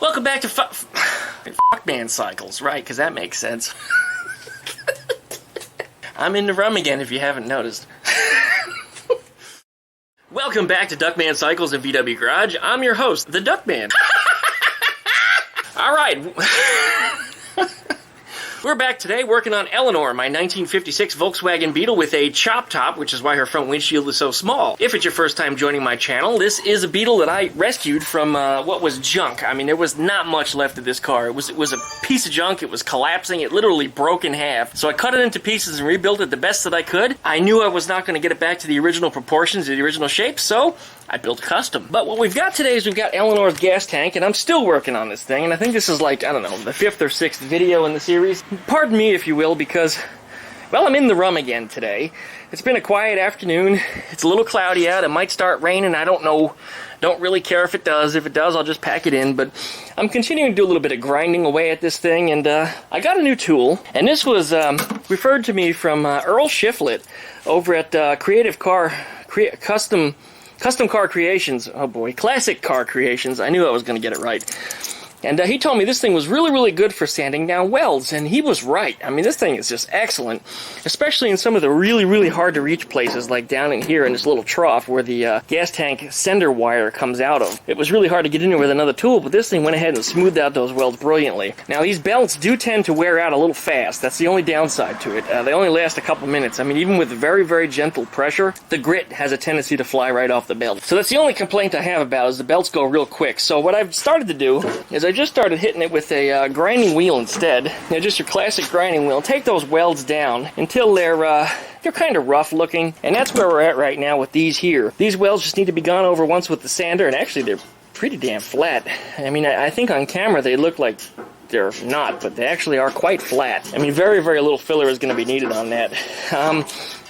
Welcome back to Fuckman Cycles, right? Because that makes sense. I'm in the rum again, if you haven't noticed. Welcome back to Duckman Cycles in VW Garage. I'm your host, the Duckman. All right. We're back today working on Eleanore, my 1956 Volkswagen Beetle with a chop top, which is why her front windshield is so small. If it's your first time joining my channel, this is a Beetle that I rescued from what was junk. I mean, there was not much left of this car. It was a piece of junk. It was collapsing. It literally broke in half. So I cut it into pieces and rebuilt it the best that I could. I knew I was not going to get it back to the original proportions, the original shape, so I built custom. But what we've got today is we've got Eleanor's gas tank, and I'm still working on this thing, and I think this is like, I don't know, the 5th or 6th video in the series. Pardon me, if you will, because, well, I'm in the rum again today. It's been a quiet afternoon. It's a little cloudy out. It might start raining. I don't know. Don't really care if it does. If it does, I'll just pack it in. But I'm continuing to do a little bit of grinding away at this thing, and I got a new tool. And this was referred to me from Earl Shiflett over at Custom Car Creations. Oh boy, Classic Car Creations. I knew I was going to get it right. And he told me this thing was really, really good for sanding down welds, and he was right. I mean, this thing is just excellent, especially in some of the really, really hard-to-reach places, like down in here in this little trough where the gas tank sender wire comes out of. It was really hard to get in there with another tool, but this thing went ahead and smoothed out those welds brilliantly. Now, these belts do tend to wear out a little fast. That's the only downside to it. They only last a couple minutes. I mean, even with very, very gentle pressure, the grit has a tendency to fly right off the belt. So that's the only complaint I have about it, is the belts go real quick. So what I've started to do is I just started hitting it with a grinding wheel instead. Just your classic grinding wheel. Take those welds down until they're kind of rough looking, and that's where we're at right now with these here. These welds just need to be gone over once with the sander, and actually they're pretty damn flat. I mean, I think on camera they look like they're not, but they actually are quite flat. I mean, very, very little filler is going to be needed on that.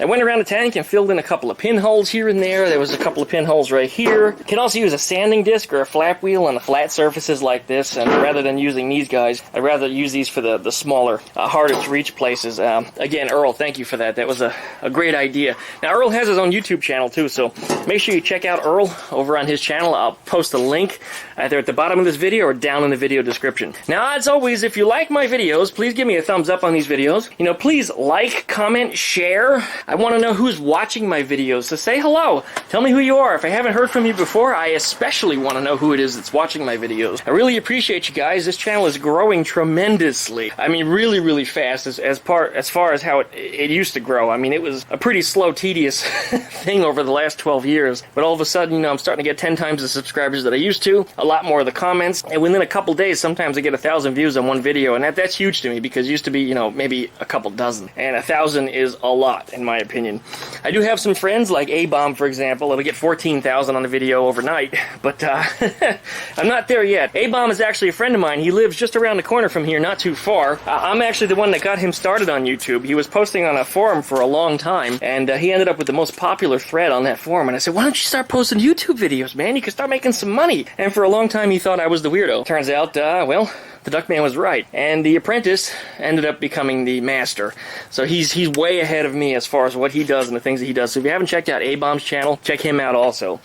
I went around the tank and filled in a couple of pinholes here and there. There was a couple of pinholes right here. You can also use a sanding disc or a flap wheel on the flat surfaces like this, and rather than using these guys, I'd rather use these for the smaller, harder to reach places. Again, Earl, thank you for that. That was a great idea. Now, Earl has his own YouTube channel too, so make sure you check out Earl over on his channel. I'll post a link either at the bottom of this video or down in the video description. Now, as always, if you like my videos, please give me a thumbs up on these videos. You know, please like, comment, share. I want to know who's watching my videos, so say hello. Tell me who you are. If I haven't heard from you before, I especially want to know who it is that's watching my videos. I really appreciate you guys. This channel is growing tremendously. I mean, really, really fast as far as how it used to grow. I mean, it was a pretty slow, tedious thing over the last 12 years. But all of a sudden, you know, I'm starting to get 10 times the subscribers that I used to, a lot more of the comments, and within a couple days, sometimes I get 1,000 views on one video, and that's huge to me, because it used to be, you know, maybe a couple dozen. And 1,000 is a lot, in my opinion. I do have some friends, like A-Bomb, for example, that'll get 14,000 on a video overnight, but I'm not there yet. A-Bomb is actually a friend of mine. He lives just around the corner from here, not too far. I'm actually the one that got him started on YouTube. He was posting on a forum for a long time, and he ended up with the most popular thread on that forum, and I said, why don't you start posting YouTube videos, man? You can start making some money. And for a long time, he thought I was the weirdo. Turns out, well, the Duckman was right, and the apprentice ended up becoming the master. So he's way ahead of me as far as what he does and the things that he does. So if you haven't checked out A-Bomb's channel, check him out also.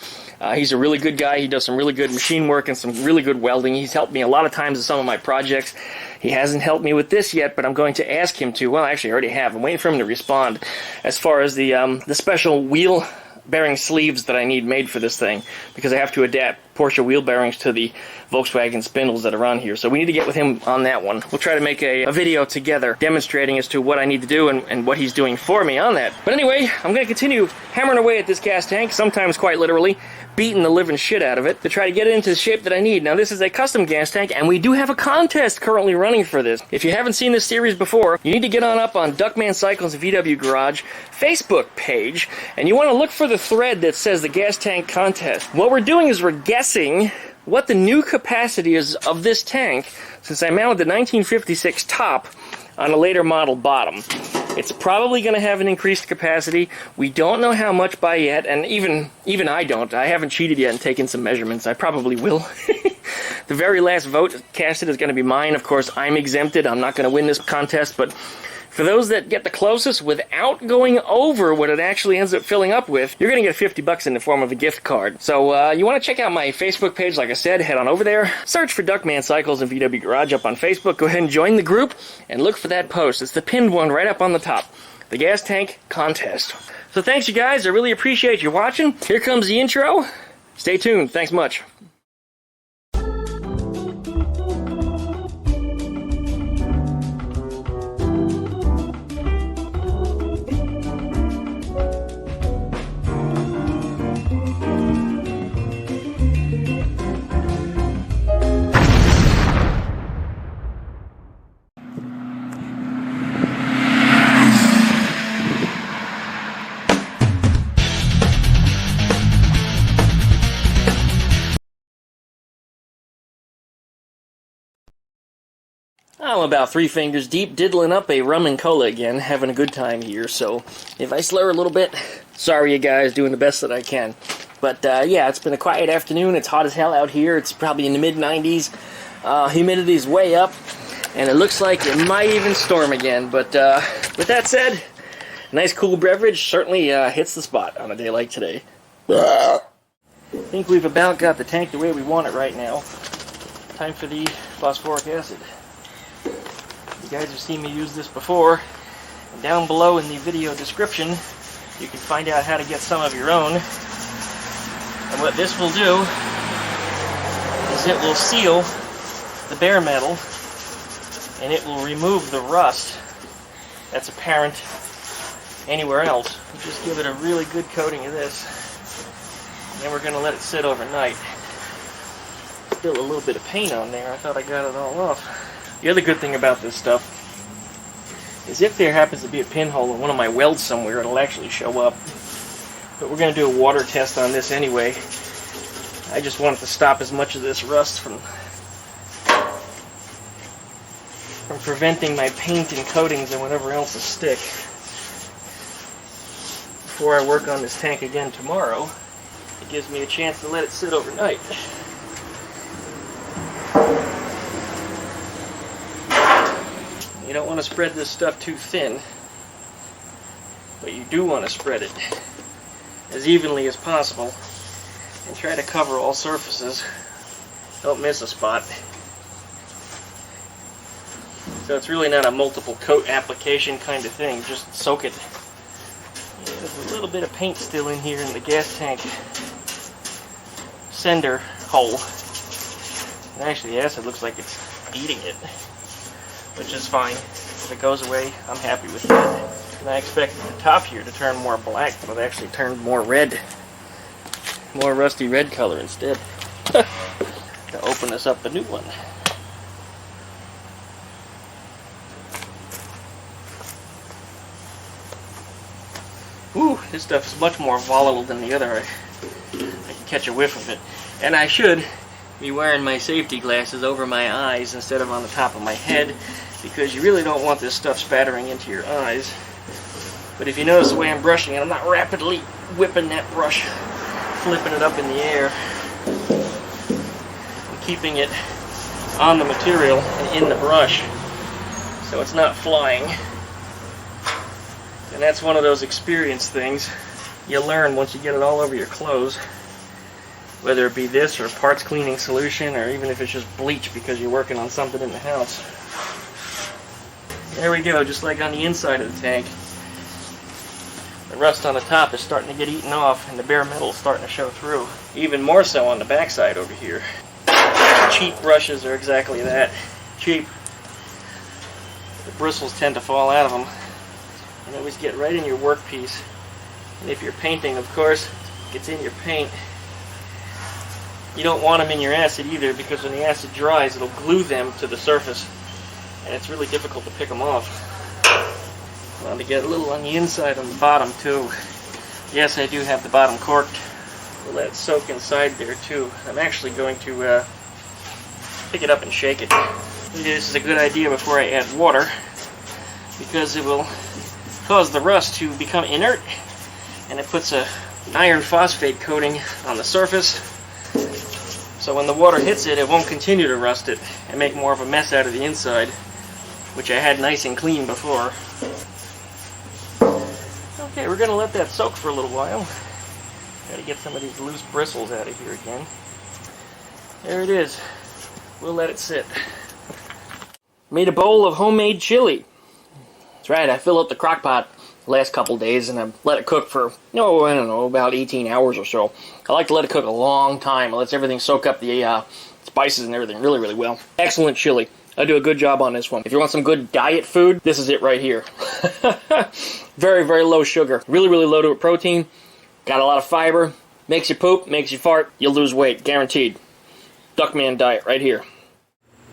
He's a really good guy. He does some really good machine work and some really good welding. He's helped me a lot of times in some of my projects. He hasn't helped me with this yet, but I'm going to ask him to. Well, actually, I already have. I'm waiting for him to respond as far as the special wheel bearing sleeves that I need made for this thing, because I have to adapt Porsche wheel bearings to the Volkswagen spindles that are on here. So we need to get with him on that one. We'll try to make a video together demonstrating as to what I need to do and what he's doing for me on that. But anyway, I'm going to continue hammering away at this gas tank, sometimes quite literally, beating the living shit out of it to try to get it into the shape that I need. Now, this is a custom gas tank, and we do have a contest currently running for this. If you haven't seen this series before, you need to get on up on Duckman Cycles VW Garage Facebook page, and you want to look for the thread that says the gas tank contest. What we're doing is we're guessing what the new capacity is of this tank, since I mounted the 1956 top on a later model bottom. It's probably going to have an increased capacity. We don't know how much by yet, and even I don't. I haven't cheated yet and taken some measurements. I probably will. The very last vote casted is going to be mine. Of course, I'm exempted. I'm not going to win this contest, but For those that get the closest without going over what it actually ends up filling up with, you're going to get $50 in the form of a gift card. So you want to check out my Facebook page, like I said, head on over there. Search for Duckman Cycles and VW Garage up on Facebook. Go ahead and join the group and look for that post. It's the pinned one right up on the top. The gas tank contest. So thanks, you guys. I really appreciate you watching. Here comes the intro. Stay tuned. Thanks much. I'm about 3 fingers deep, diddling up a rum and cola again, having a good time here, so if I slur a little bit, sorry you guys, doing the best that I can. But yeah, it's been a quiet afternoon, it's hot as hell out here, it's probably in the mid-90s, humidity's way up, and it looks like it might even storm again, but with that said, a nice cool beverage certainly hits the spot on a day like today. I think we've about got the tank the way we want it right now. Time for the phosphoric acid. You guys have seen me use this before. And down below in the video description, you can find out how to get some of your own. And what this will do is it will seal the bare metal and it will remove the rust that's apparent anywhere else. You just give it a really good coating of this. And then we're going to let it sit overnight. Still a little bit of paint on there. I thought I got it all off. The other good thing about this stuff is if there happens to be a pinhole in one of my welds somewhere, it'll actually show up. But we're going to do a water test on this anyway. I just wanted to stop as much of this rust from preventing my paint and coatings and whatever else to stick. Before I work on this tank again tomorrow, it gives me a chance to let it sit overnight. You don't want to spread this stuff too thin, but you do want to spread it as evenly as possible and try to cover all surfaces. Don't miss a spot. So it's really not a multiple coat application kind of thing, just soak it. Yeah, there's a little bit of paint still in here in the gas tank sender hole. And actually the acid looks like it's eating it, which is fine. If it goes away, I'm happy with that. And I expected the top here to turn more black, but it actually turned more red. More rusty red color instead. To open us up a new one. Ooh, this stuff is much more volatile than the other. I can catch a whiff of it. And I should be wearing my safety glasses over my eyes instead of on the top of my head, because you really don't want this stuff spattering into your eyes. But if you notice the way I'm brushing it, I'm not rapidly whipping that brush, flipping it up in the air. I'm keeping it on the material and in the brush, so it's not flying. And that's one of those experience things you learn once you get it all over your clothes. Whether it be this or parts cleaning solution, or even if it's just bleach because you're working on something in the house. There we go, just like on the inside of the tank. The rust on the top is starting to get eaten off and the bare metal is starting to show through. Even more so on the backside over here. Cheap brushes are exactly that. Cheap. The bristles tend to fall out of them. And always get right in your workpiece. And if you're painting, of course, it gets in your paint. You don't want them in your acid either, because when the acid dries, it'll glue them to the surface, and it's really difficult to pick them off. I want to get a little on the inside and the bottom too. Yes, I do have the bottom corked. We'll let it soak inside there too. I'm actually going to pick it up and shake it. Maybe this is a good idea before I add water, because it will cause the rust to become inert, and it puts an iron phosphate coating on the surface. So when the water hits it, it won't continue to rust it and make more of a mess out of the inside, which I had nice and clean before. Okay, we're going to let that soak for a little while. Got to get some of these loose bristles out of here again. There it is. We'll let it sit. Made a bowl of homemade chili. That's right, I filled up the crock pot the last couple days and I let it cook for, I don't know, about 18 hours or so. I like to let it cook a long time. It lets everything soak up the spices and everything really, really well. Excellent chili. I do a good job on this one. If you want some good diet food, this is it right here. Very, very low sugar. Really, really low to protein. Got a lot of fiber. Makes you poop, makes you fart. You'll lose weight, guaranteed. Duckman diet right here.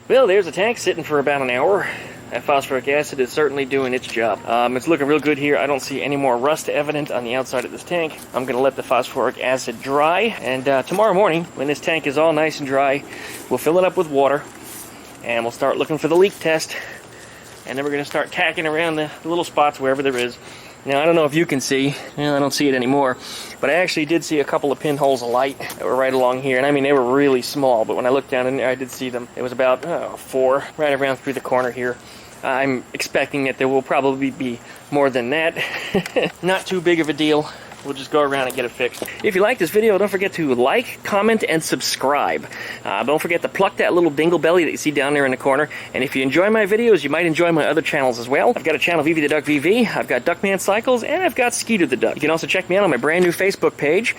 Well, there's the tank sitting for about an hour. That phosphoric acid is certainly doing its job. It's looking real good here. I don't see any more rust evident on the outside of this tank. I'm going to let the phosphoric acid dry, and tomorrow morning, when this tank is all nice and dry, we'll fill it up with water, and we'll start looking for the leak test, and then we're going to start tacking around the little spots wherever there is. Now, I don't know if you can see, well, I don't see it anymore, but I actually did see a couple of pinholes of light that were right along here, and I mean, they were really small, but when I looked down in there, I did see them. It was about 4, right around through the corner here. I'm expecting that there will probably be more than that. Not too big of a deal. We'll just go around and get it fixed. If you like this video, don't forget to like, comment, and subscribe. Don't forget to pluck that little dingle belly that you see down there in the corner. And if you enjoy my videos, you might enjoy my other channels as well. I've got a channel, Vivi the Duck VV. I've got Duckman Cycles, and I've got Skeeter the Duck. You can also check me out on my brand new Facebook page.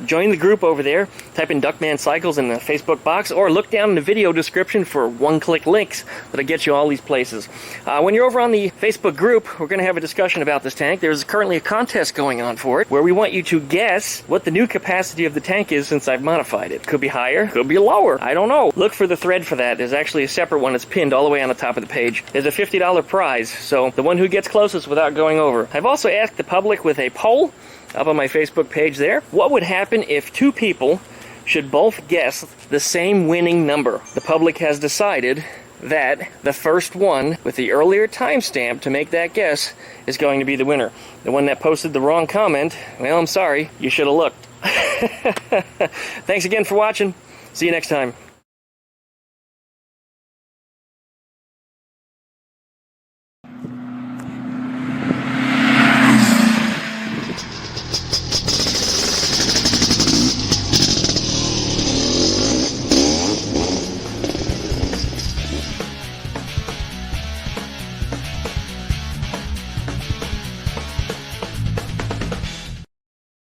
Join the group over there. Type in Duckman Cycles in the Facebook box, or look down in the video description for one-click links that'll get you all these places. When you're over on the Facebook group, we're going to have a discussion about this tank. There's currently a contest going on for it, where we want you to guess what the new capacity of the tank is since I've modified it. Could be higher, could be lower, I don't know. Look for the thread for that. There's actually a separate one that's pinned all the way on the top of the page. There's a $50 prize, so the one who gets closest without going over. I've also asked the public with a poll up on my Facebook page there, what would happen if 2 people should both guess the same winning number? The public has decided that the first one with the earlier timestamp to make that guess is going to be the winner. The one that posted the wrong comment, well, I'm sorry, you should have looked. Thanks again for watching. See you next time.